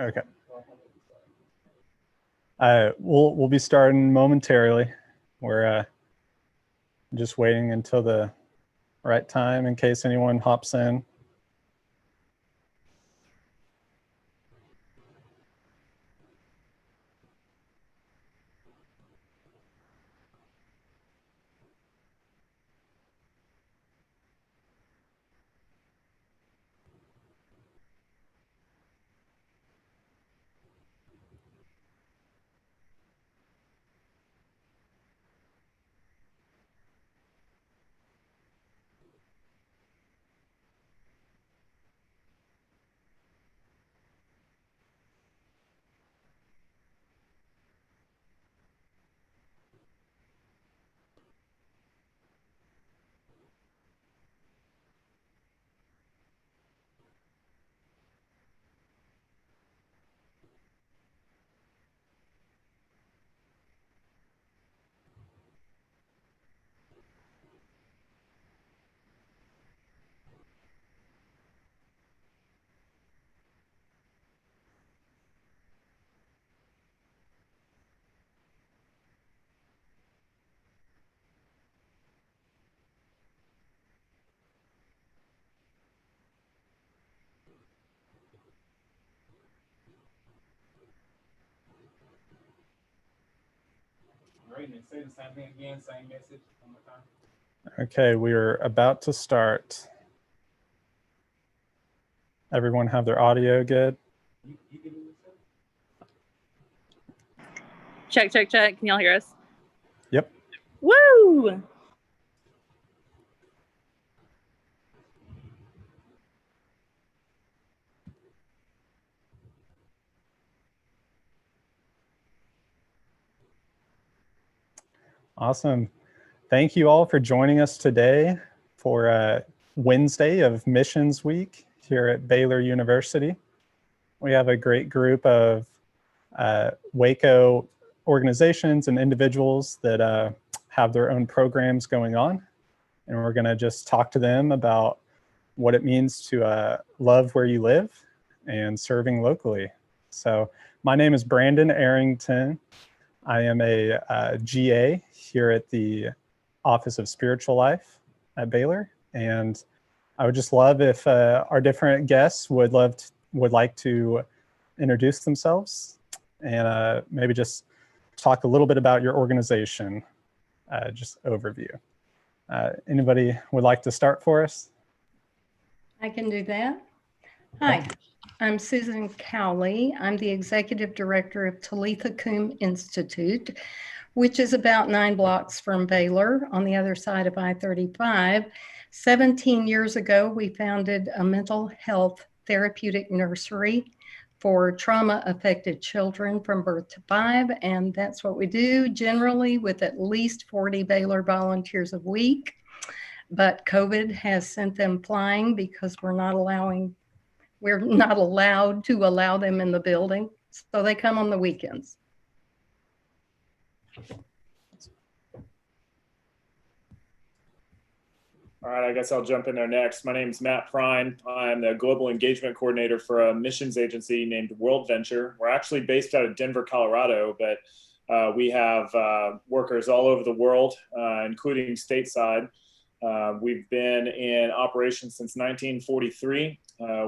Okay. We'll be starting momentarily. We're just waiting until the right time in case anyone hops in. Great, and say the same thing again, same message one more time. Okay, we are about to start. Everyone have their audio good? Check, check, check. Can y'all hear us? Yep. Woo! Awesome. Thank you all for joining us today for Wednesday of Missions Week here at Baylor University. We have a great group of Waco organizations and individuals that have their own programs going on. And we're gonna just talk to them about what it means to love where you live and serving locally. So my name is Brandon Arrington. I am a GA here at the Office of Spiritual Life at Baylor. And I would just love if our different guests would like to introduce themselves and maybe just talk a little bit about your organization, just overview. Anybody would like to start for us? I can do that. Hi, I'm Susan Cowley. I'm the Executive Director of Talitha Koum Institute, which is about 9 blocks from Baylor on the other side of I-35. 17 years ago, we founded a mental health therapeutic nursery for trauma-affected children from birth to 5, and that's what we do generally with at least 40 Baylor volunteers a week. But COVID has sent them flying because we're not allowed to allow them in the building, so they come on the weekends. All right, I guess I'll jump in there next. My name is Matt Prine. I'm the Global Engagement Coordinator for a missions agency named WorldVenture. We're actually based out of Denver, Colorado, but we have workers all over the world, including stateside. We've been in operation since 1943.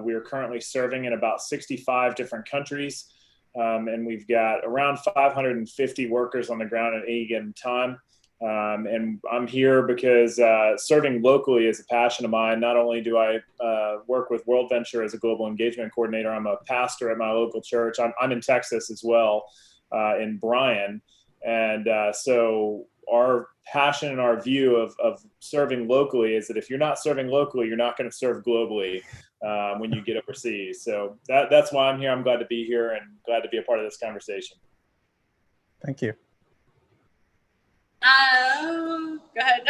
We are currently serving in about 65 different countries, and we've got around 550 workers on the ground at any given time. And I'm here because serving locally is a passion of mine. Not only do I work with WorldVenture as a global engagement coordinator, I'm a pastor at my local church. I'm in Texas as well, in Bryan. And so our passion and our view of serving locally is that if you're not serving locally, you're not going to serve globally when you get overseas. So that's why I'm here. I'm glad to be here and glad to be a part of this conversation. Thank you. Go ahead.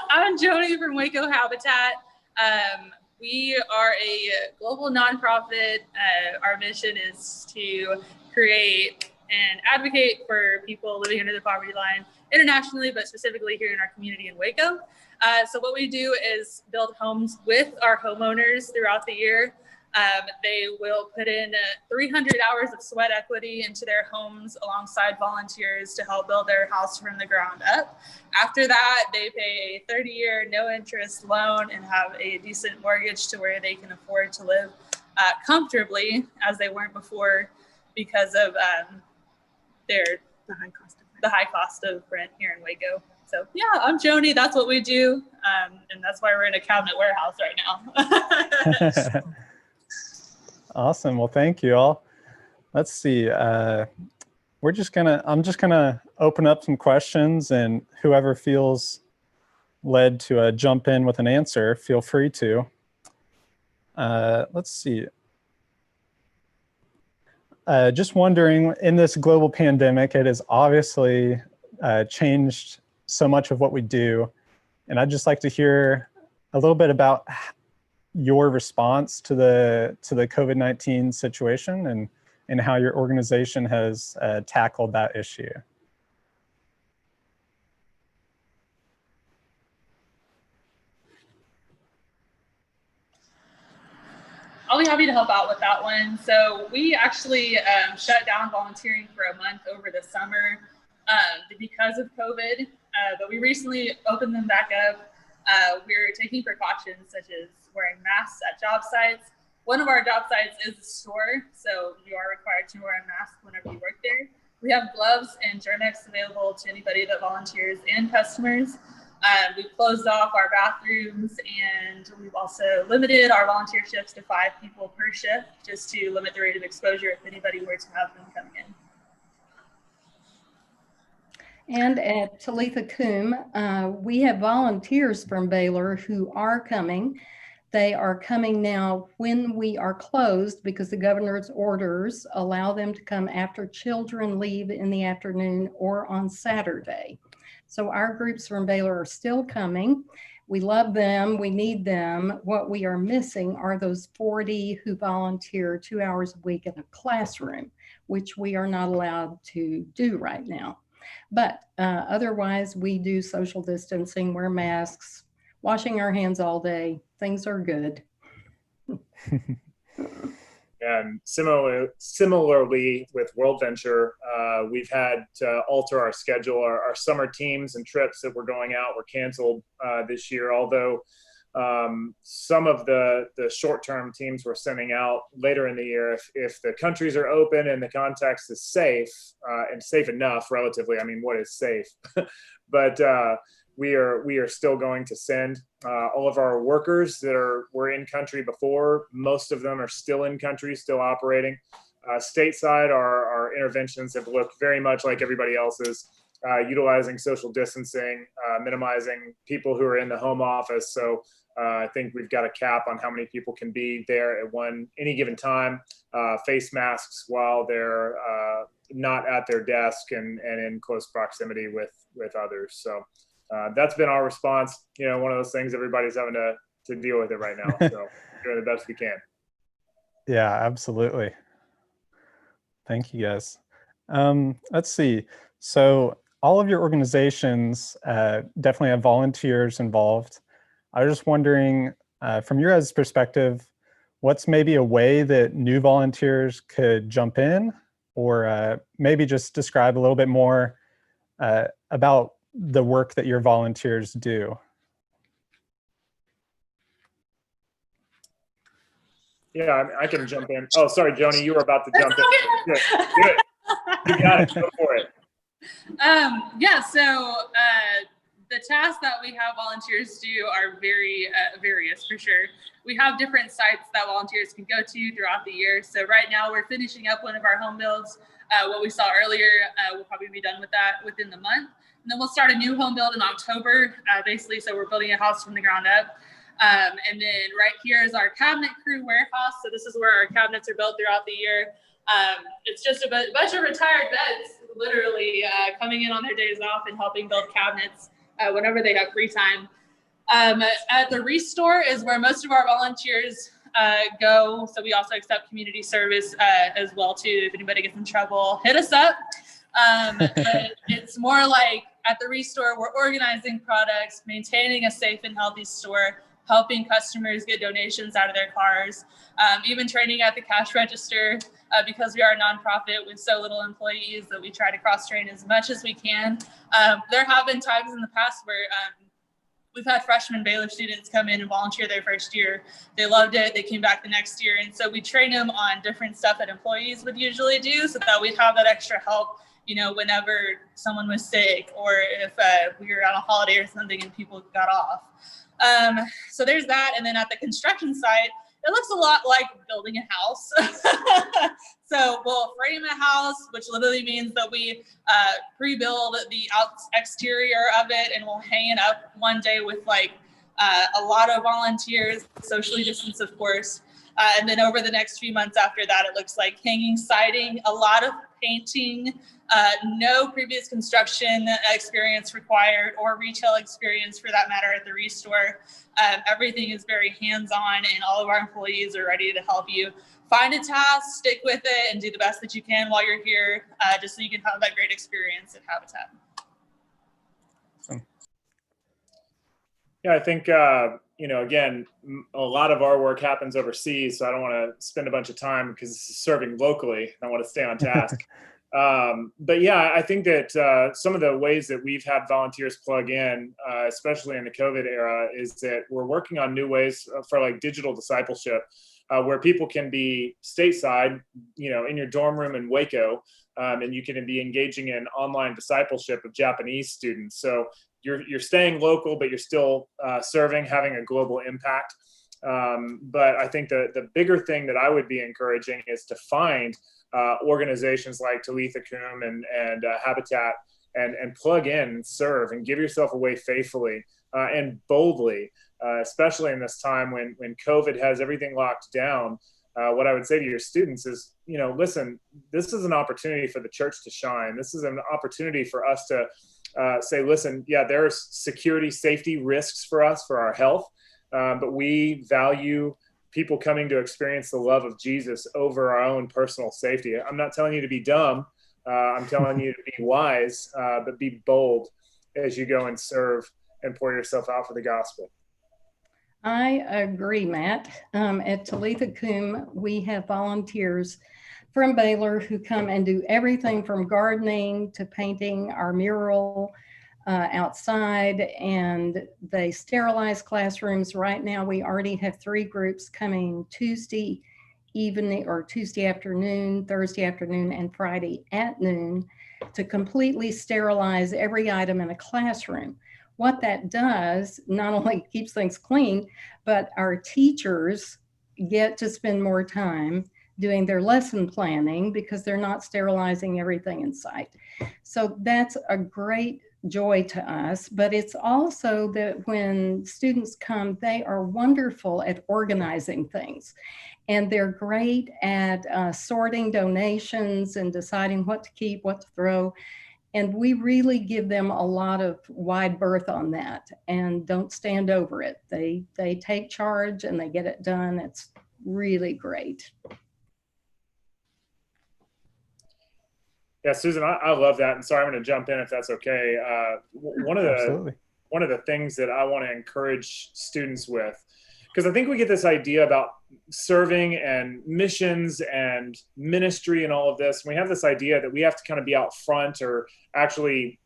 I'm Joni from Waco Habitat. We are a global nonprofit. Our mission is to create and advocate for people living under the poverty line internationally, but specifically here in our community in Waco. So what we do is build homes with our homeowners throughout the year. They will put in 300 hours of sweat equity into their homes alongside volunteers to help build their house from the ground up. After that, they pay a 30-year no-interest loan and have a decent mortgage to where they can afford to live comfortably as they weren't before because of the high cost of rent here in Waco. So yeah, I'm Joni. That's what we do, and that's why we're in a cabinet warehouse right now. Awesome. Well, thank you all. Let's see. I'm just gonna open up some questions, and whoever feels led to jump in with an answer, feel free to. Let's see. Just wondering, in this global pandemic, it has obviously changed so much of what we do. And I'd just like to hear a little bit about your response to the COVID-19 situation and how your organization has tackled that issue. I'll be happy to help out with that one. So we actually shut down volunteering for a month over the summer because of COVID, but we recently opened them back up. We're taking precautions such as wearing masks at job sites. One of our job sites is a store, so you are required to wear a mask whenever you work there. We have gloves and Germ-X available to anybody that volunteers and customers. We've closed off our bathrooms, and we've also limited our volunteer shifts to 5 people per shift, just to limit the rate of exposure if anybody were to have them coming in. And at Talitha Koum, we have volunteers from Baylor who are coming. They are coming now when we are closed because the governor's orders allow them to come after children leave in the afternoon or on Saturday. So our groups from Baylor are still coming. We love them. We need them. What we are missing are those 40 who volunteer 2 hours a week in a classroom, which we are not allowed to do right now. But otherwise, we do social distancing, wear masks, washing our hands all day. Things are good. And similarly with WorldVenture, we've had to alter our schedule. Our summer teams and trips that were going out were canceled this year, although some of the short-term teams we're sending out later in the year, if the countries are open and the context is safe and safe enough relatively. I mean, what is safe? But we are still going to send all of our workers that were in country before. Most of them are still in country, still operating. Stateside, our interventions have looked very much like everybody else's, utilizing social distancing, minimizing people who are in the home office. So I think we've got a cap on how many people can be there at any given time, face masks while they're not at their desk and in close proximity with others. So that's been our response. You know, one of those things everybody's having to deal with it right now. So doing the best we can. Yeah, absolutely. Thank you, guys. Let's see. So all of your organizations definitely have volunteers involved. I was just wondering, from your guys' perspective, what's maybe a way that new volunteers could jump in, or maybe just describe a little bit more about the work that your volunteers do? Yeah, I can jump in. Oh, sorry, Joni, you were about to jump in. Good. You got it. Go for it. Yeah, so the tasks that we have volunteers do are very various for sure. We have different sites that volunteers can go to throughout the year. So right now we're finishing up one of our home builds. What we saw earlier, we'll probably be done with that within the month. And then we'll start a new home build in October, basically. So we're building a house from the ground up. And then right here is our cabinet crew warehouse. So this is where our cabinets are built throughout the year. It's just a bunch of retired vets, literally coming in on their days off and helping build cabinets whenever they have free time. At the Restore is where most of our volunteers go. So we also accept community service as well too. If anybody gets in trouble, hit us up. But it's more like at the Restore, we're organizing products, maintaining a safe and healthy store, helping customers get donations out of their cars, even training at the cash register, because we are a nonprofit with so little employees that we try to cross-train as much as we can. There have been times in the past where we've had freshman Baylor students come in and volunteer their first year. They loved it. They came back the next year. And so we train them on different stuff that employees would usually do so that we'd have that extra help, you know, whenever someone was sick or if we were on a holiday or something and people got off. So there's that. And then at the construction site, it looks a lot like building a house. So we'll frame a house, which literally means that we pre-build the exterior of it, and we'll hang it up one day with like a lot of volunteers, socially distanced, of course. And then over the next few months after that, it looks like hanging siding, a lot of painting, no previous construction experience required or retail experience for that matter at the Restore. Everything is very hands-on, and all of our employees are ready to help you find a task, stick with it, and do the best that you can while you're here, just so you can have that great experience at Habitat. Awesome. Yeah, I think, you know, again, a lot of our work happens overseas, so I don't want to spend a bunch of time because this is serving locally. I want to stay on task. But yeah, I think that some of the ways that we've had volunteers plug in, especially in the COVID era, is that we're working on new ways for like digital discipleship, where people can be stateside, you know, in your dorm room in Waco, and you can be engaging in online discipleship of Japanese students. So you're staying local, but you're still serving, having a global impact. But I think the bigger thing that I would be encouraging is to find organizations like Talitha, Koum, and Habitat, and plug in and serve and give yourself away faithfully and boldly, especially in this time when COVID has everything locked down. What I would say to your students is, you know, listen, this is an opportunity for the church to shine. This is an opportunity for us to say, listen, yeah, there are security, safety risks for us, for our health, but we value people coming to experience the love of Jesus over our own personal safety. I'm not telling you to be dumb. I'm telling you to be wise, but be bold as you go and serve and pour yourself out for the gospel. I agree, Matt. At Talitha Koum, we have volunteers from Baylor who come and do everything from gardening to painting our mural outside, and they sterilize classrooms. Right now, we already have 3 groups coming Tuesday evening or Tuesday afternoon, Thursday afternoon, and Friday at noon to completely sterilize every item in a classroom. What that does not only keeps things clean, but our teachers get to spend more time doing their lesson planning because they're not sterilizing everything in sight. So that's a great joy to us, but it's also that when students come, they are wonderful at organizing things, and they're great at sorting donations and deciding what to keep, what to throw. And we really give them a lot of wide berth on that and don't stand over it. They take charge and they get it done. It's really great. Yeah, Susan, I love that. And sorry, I'm going to jump in if that's okay. One of the things that I want to encourage students with, because I think we get this idea about serving and missions and ministry and all of this. We have this idea that we have to kind of be out front or actually,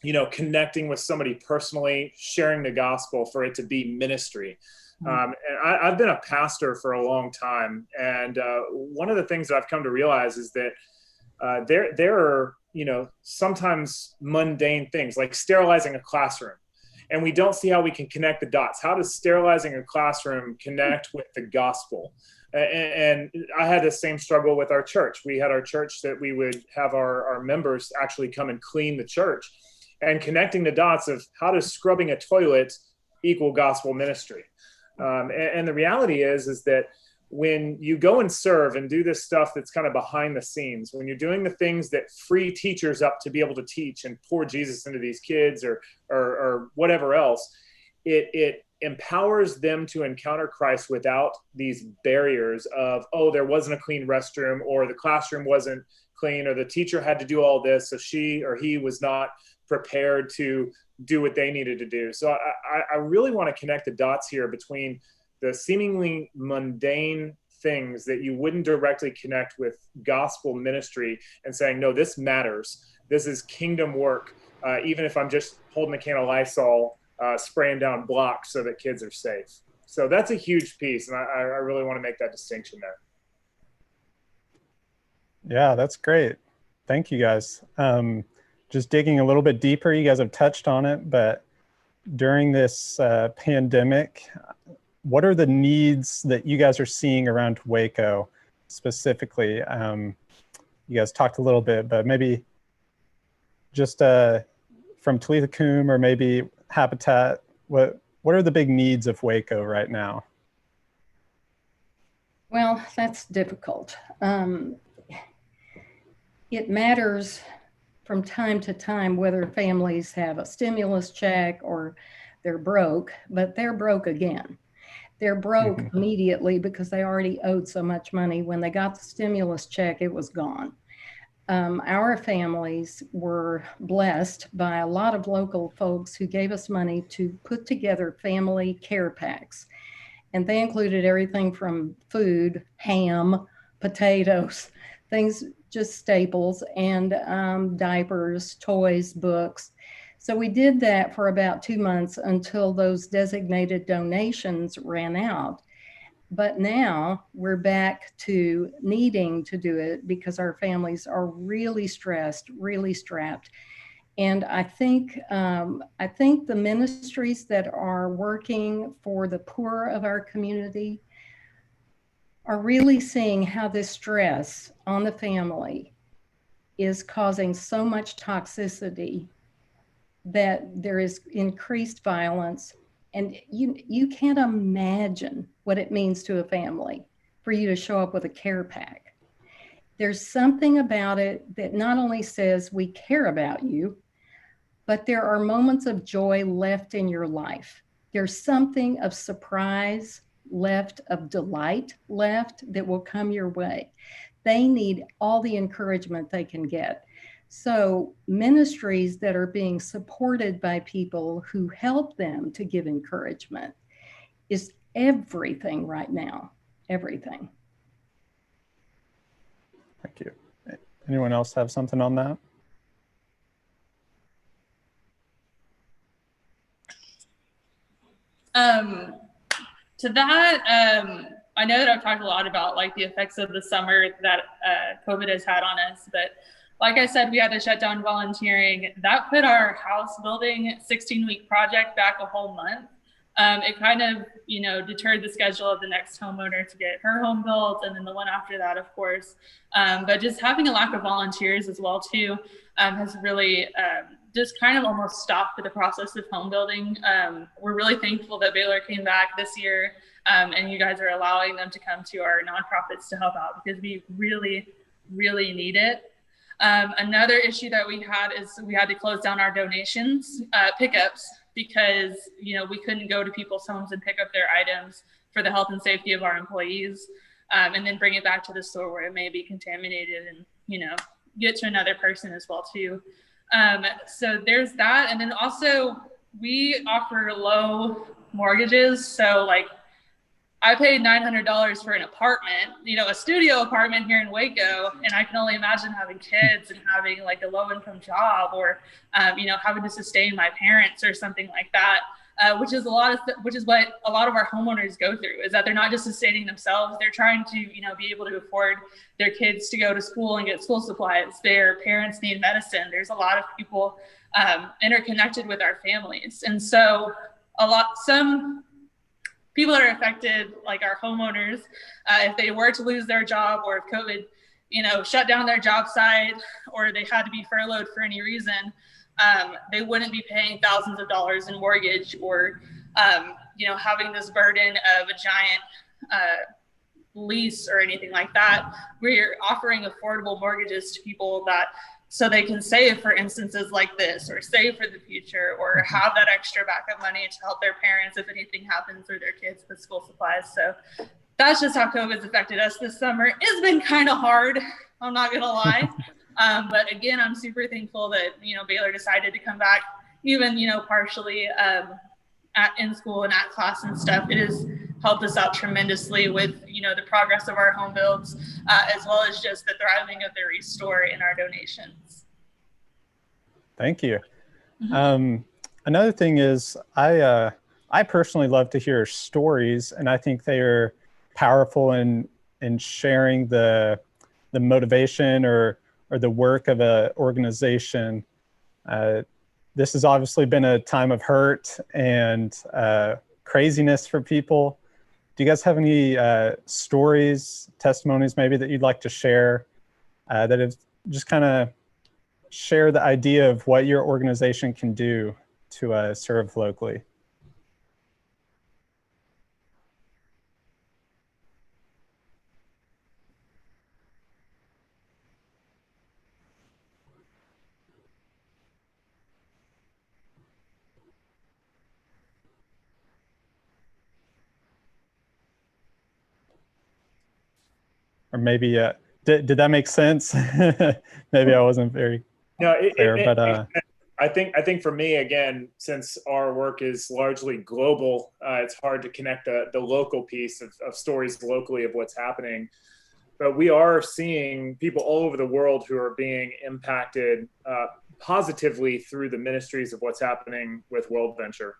you know, connecting with somebody personally, sharing the gospel for it to be ministry. And I've been a pastor for a long time. And one of the things that I've come to realize is that there are, you know, sometimes mundane things like sterilizing a classroom. And we don't see how we can connect the dots. How does sterilizing a classroom connect with the gospel? And I had the same struggle with our church. We had our church that we would have our members actually come and clean the church, and connecting the dots of how does scrubbing a toilet equal gospel ministry? And the reality is that when you go and serve and do this stuff that's kind of behind the scenes, when you're doing the things that free teachers up to be able to teach and pour Jesus into these kids or whatever else, it empowers them to encounter Christ without these barriers of, oh, there wasn't a clean restroom, or the classroom wasn't clean, or the teacher had to do all this, so she or he was not prepared to do what they needed to do. So I really want to connect the dots here between the seemingly mundane things that you wouldn't directly connect with gospel ministry and saying, no, this matters. This is kingdom work. Even if I'm just holding a can of Lysol, spraying down blocks so that kids are safe. So that's a huge piece. And I really want to make that distinction there. Yeah, that's great. Thank you guys. Just digging a little bit deeper, you guys have touched on it, but during this pandemic, what are the needs that you guys are seeing around Waco specifically? You guys talked a little bit, but maybe just from Talitha Koum or maybe Habitat, what are the big needs of Waco right now? Well, that's difficult. It matters from time to time whether families have a stimulus check or they're broke, but they're broke again. They're broke immediately because they already owed so much money. When they got the stimulus check, it was gone. Our families were blessed by a lot of local folks who gave us money to put together family care packs. And they included everything from food, ham, potatoes, things, just staples, and diapers, toys, books. So we did that for about 2 months until those designated donations ran out. But now we're back to needing to do it because our families are really stressed, really strapped. And I think the ministries that are working for the poor of our community are really seeing how this stress on the family is causing so much toxicity that there is increased violence. And you can't imagine what it means to a family for you to show up with a care pack. There's something about it that not only says we care about you, but there are moments of joy left in your life. There's something of surprise left, of delight left that will come your way. They need all the encouragement they can get. So ministries that are being supported by people who help them to give encouragement is everything right now, everything. Thank you. Anyone else have something on that? To that, I know that I've talked a lot about like the effects of the summer that COVID has had on us, but like I said, we had to shut down volunteering. That put our house building 16-week project back a whole month. It kind of, deterred the schedule of the next homeowner to get her home built, and then the one after that, of course. But just having a lack of volunteers as well too has really just kind of almost stopped the process of home building. We're really thankful that Baylor came back this year, and you guys are allowing them to come to our nonprofits to help out because we really, really need it. Another issue that we had is we had to close down our donations pickups because we couldn't go to people's homes and pick up their items for the health and safety of our employees, and then bring it back to the store where it may be contaminated and get to another person as well too. So there's that, and then also we offer low mortgages. So like I paid $900 for an apartment, a studio apartment here in Waco, and I can only imagine having kids and having like a low-income job, or having to sustain my parents or something like that, which is what a lot of our homeowners go through. Is that they're not just sustaining themselves; they're trying to be able to afford their kids to go to school and get school supplies. Their parents need medicine. There's a lot of people interconnected with our families, and so some people that are affected, like our homeowners, if they were to lose their job, or if COVID, shut down their job site, or they had to be furloughed for any reason, they wouldn't be paying thousands of dollars in mortgage, or, having this burden of a giant lease or anything like that. We're offering affordable mortgages to people so they can save for instances like this, or save for the future, or have that extra backup money to help their parents if anything happens, or their kids with school supplies. So that's just how COVID's affected us this summer. It's been kind of hard, I'm not gonna lie. But again, I'm super thankful that Baylor decided to come back even, partially in school and at class and stuff. It has helped us out tremendously with, the progress of our home builds, as well as just the thriving of the Restore and our donations. Thank you. Another thing is I personally love to hear stories, and I think they are powerful in sharing the motivation or the work of an organization. This has obviously been a time of hurt and craziness for people. Do you guys have any stories, testimonies maybe that you'd like to share that have just kind of share the idea of what your organization can do to serve locally? Or maybe, did that make sense? Maybe I wasn't very clear, but I think for me, again, since our work is largely global, it's hard to connect the local piece of stories locally of what's happening. But we are seeing people all over the world who are being impacted positively through the ministries of what's happening with WorldVenture.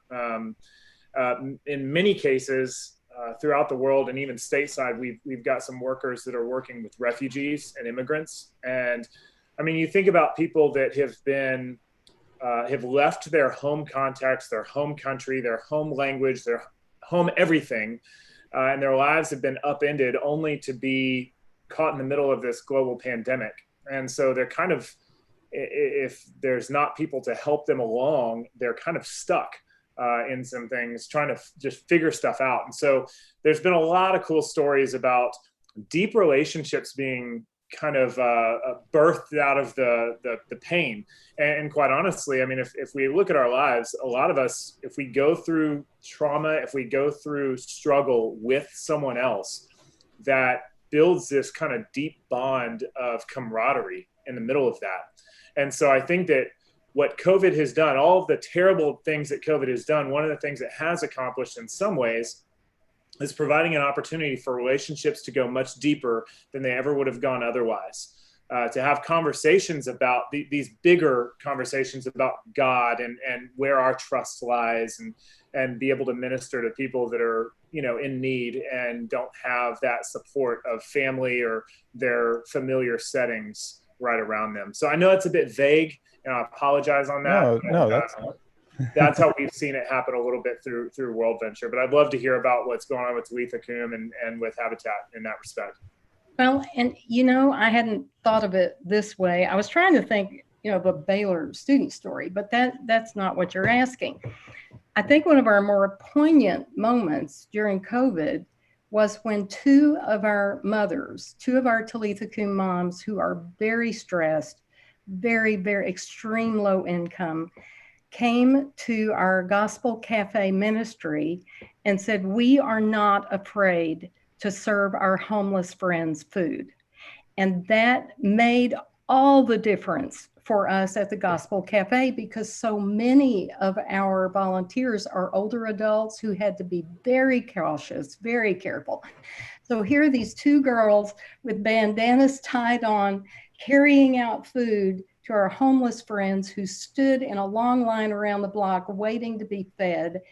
In many cases, throughout the world and even stateside, we've got some workers that are working with refugees and immigrants. And I mean, you think about people that have left their home context, their home country, their home language, their home everything, and their lives have been upended only to be caught in the middle of this global pandemic. And so they're kind of, if there's not people to help them along, they're kind of stuck in some things, trying to just figure stuff out. And so there's been a lot of cool stories about deep relationships being kind of birthed out of the pain. And quite honestly, I mean, if we look at our lives, a lot of us, if we go through trauma, if we go through struggle with someone else, that builds this kind of deep bond of camaraderie in the middle of that. And so I think that what COVID has done, all of the terrible things that COVID has done, one of the things it has accomplished in some ways is providing an opportunity for relationships to go much deeper than they ever would have gone otherwise. To have conversations about these bigger conversations about God and where our trust lies, and be able to minister to people that are, in need and don't have that support of family or their familiar settings right around them. So I know it's a bit vague, and I apologize on that. No, that's how we've seen it happen a little bit through WorldVenture. But I'd love to hear about what's going on with Talitha, Koum, and with Habitat in that respect. Well, and I hadn't thought of it this way. I was trying to think, of a Baylor student story, but that's not what you're asking. I think one of our more poignant moments during COVID was when two of our Talitha Koum moms who are very stressed, very, very extreme low income, came to our Gospel Cafe ministry and said, we are not afraid to serve our homeless friends food. And that made all the difference for us at the Gospel Cafe, because so many of our volunteers are older adults who had to be very cautious, very careful. So here are these two girls with bandanas tied on, carrying out food to our homeless friends who stood in a long line around the block waiting to be fed.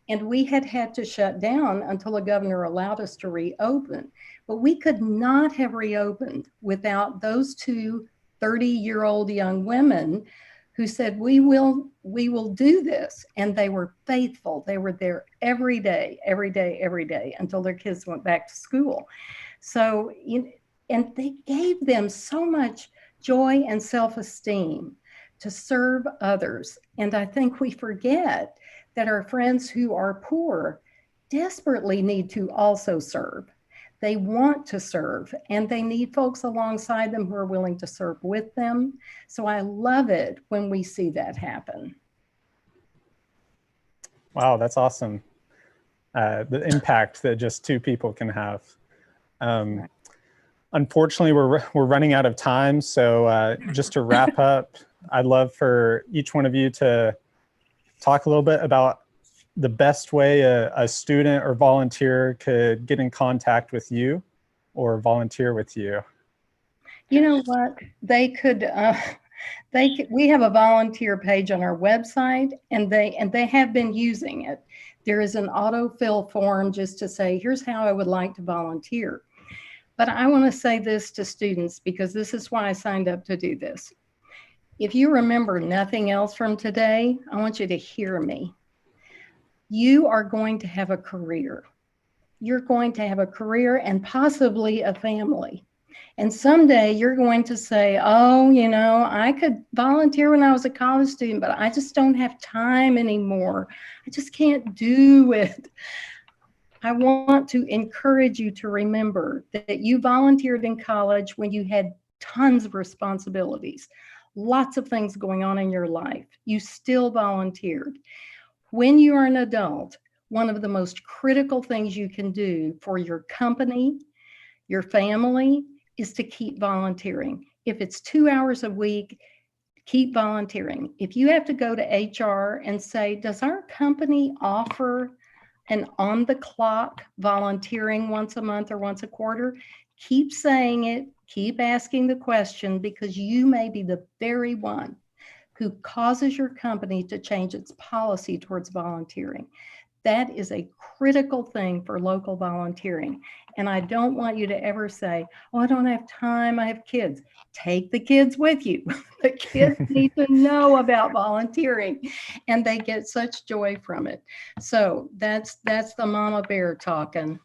And we had to shut down until the governor allowed us to reopen. But we could not have reopened without those two 30-year-old young women who said, we will do this. And they were faithful. They were there every day until their kids went back to school. So, and they gave them so much joy and self-esteem to serve others. And I think we forget that our friends who are poor desperately need to also serve. They want to serve, and they need folks alongside them who are willing to serve with them. So I love it when we see that happen. Wow, that's awesome. The impact that just two people can have. Unfortunately, we're running out of time. So just to wrap up, I'd love for each one of you to talk a little bit about the best way a student or volunteer could get in contact with you or volunteer with you? You know what? They could, we have a volunteer page on our website, and they have been using it. There is an autofill form just to say, here's how I would like to volunteer. But I want to say this to students, because this is why I signed up to do this. If you remember nothing else from today, I want you to hear me. You are going to have a career. You're going to have a career and possibly a family. And someday you're going to say, oh, you know, I could volunteer when I was a college student, but I just don't have time anymore. I just can't do it. I want to encourage you to remember that you volunteered in college when you had tons of responsibilities, lots of things going on in your life. You still volunteered. When you are an adult, one of the most critical things you can do for your company, your family, is to keep volunteering. If it's 2 hours a week, keep volunteering. If you have to go to HR and say, does our company offer an on-the-clock volunteering once a month or once a quarter, keep saying it, keep asking the question, because you may be the very one who causes your company to change its policy towards volunteering. That is a critical thing for local volunteering. And I don't want you to ever say, oh, I don't have time, I have kids. Take the kids with you. The kids need to know about volunteering, and they get such joy from it. So that's the mama bear talking.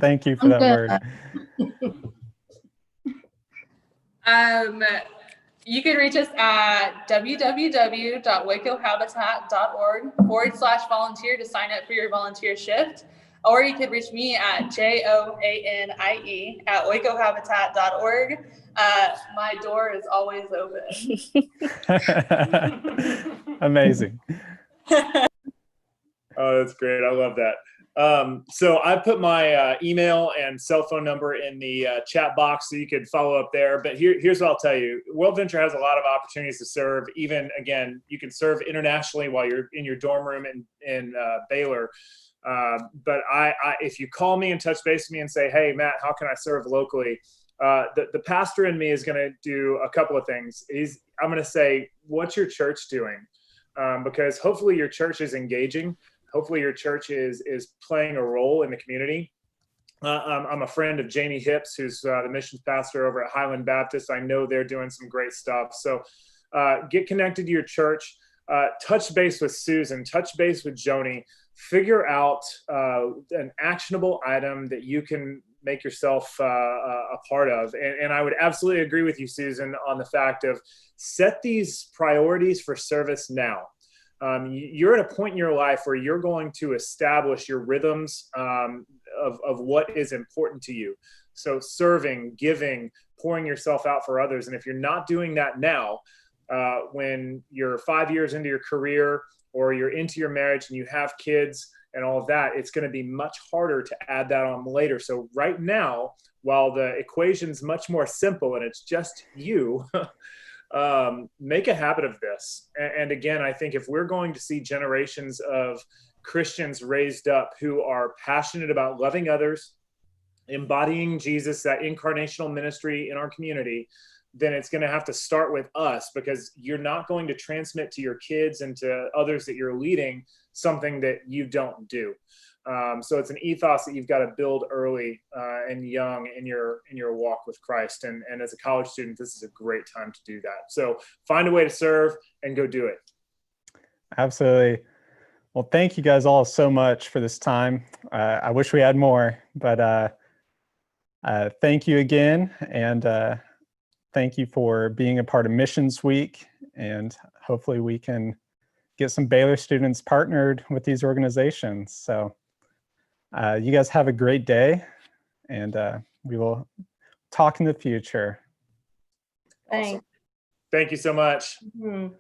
Thank you for that word. You can reach us at www.wacohabitat.org/volunteer to sign up for your volunteer shift. Or you could reach me at joanie@wacohabitat.org. My door is always open. Amazing. Oh, that's great. I love that. So I put my email and cell phone number in the chat box so you could follow up there. But here's what I'll tell you. WorldVenture has a lot of opportunities to serve. Even, again, you can serve internationally while you're in your dorm room in Baylor. But if you call me and touch base with me and say, hey, Matt, how can I serve locally? The pastor in me is going to do a couple of things. I'm going to say, what's your church doing? Because hopefully your church is engaging. Hopefully your church is playing a role in the community. I'm a friend of Jamie Hips, who's the missions pastor over at Highland Baptist. I know they're doing some great stuff. So get connected to your church. Touch base with Susan. Touch base with Joni. Figure out an actionable item that you can make yourself a part of. And I would absolutely agree with you, Susan, on the fact of set these priorities for service now. You're at a point in your life where you're going to establish your rhythms of what is important to you. So serving, giving, pouring yourself out for others. And if you're not doing that now, when you're 5 years into your career or you're into your marriage and you have kids and all of that, it's going to be much harder to add that on later. So right now, while the equation's much more simple and it's just you, make a habit of this. And again, I think if we're going to see generations of Christians raised up who are passionate about loving others, embodying Jesus, that incarnational ministry in our community, then it's going to have to start with us, because you're not going to transmit to your kids and to others that you're leading something that you don't do. So it's an ethos that you've got to build early and young in your walk with Christ. And as a college student, this is a great time to do that. So find a way to serve and go do it. Absolutely. Well, thank you guys all so much for this time. I wish we had more, but thank you again. And thank you for being a part of Missions Week. And hopefully we can get some Baylor students partnered with these organizations. So you guys have a great day, and we will talk in the future. Thanks. Awesome. Thank you so much. Mhm.